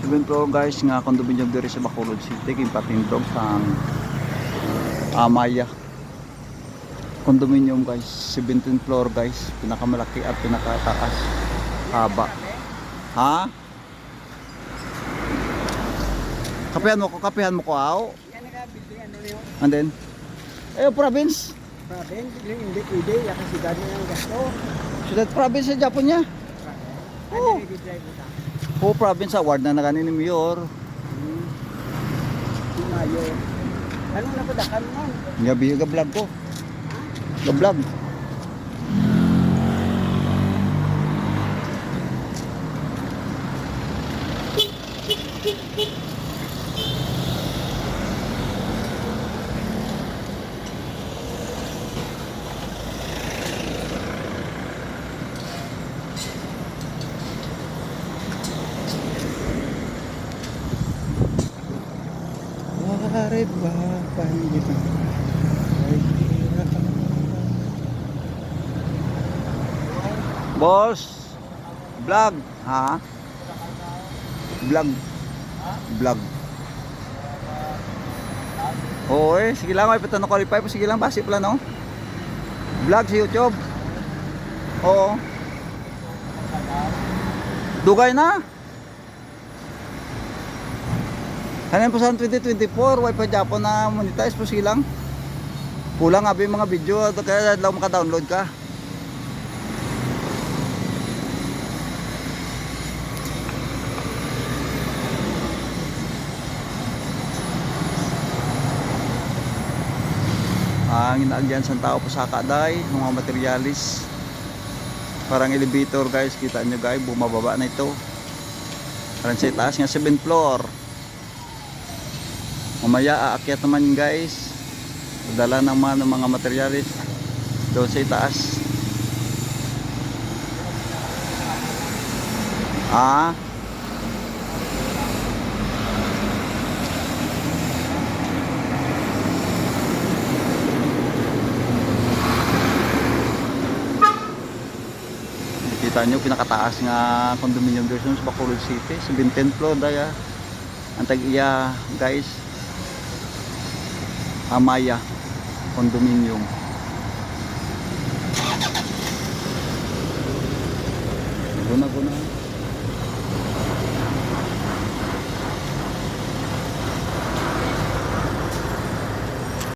7th floor guys nga condominium diri sa Bacolod City kay patindog sa Amaya condominium guys. 17th floor guys, pinakamalaki at pinakataas, haba. Ha? Kapihan mo ko aw. Yan nagabili ano yun? And then province. Province, hindi pwede, yung kasidad na yung gasto. Siyudad province sa Japon niya. Ano yung drive mo ta? Province award na nagani ni Mayor. Si Mayo. Anong napadakan mo? Gabi ga vlog ko. Ga vlog. Warit ba pangitan? Boss, vlog, ha? Vlog. Vlog. Oo sige lang, may patanong qualify po, sige lang, basi pala no? Vlog sa YouTube. Oo. Dugay na. Hanin po sa 2024, Wi-Fi Japan na monetize po silang. Kulang abi mga video, kaya daw maka-download ka. Ang inaagyan sa tao po sa kaday, mga materialis. Parang elevator guys, kita nyo guys, bumababa na ito. Parang sa itaas nga 7th floor. Mamaya aakyat naman guys, dala naman ng mga materialis doon sa itaas. Kita nyo pinakataas nga condominium dito sa Bacolod City, 17th floor daya. Ang tag-iya guys, Amaya condominium. Guna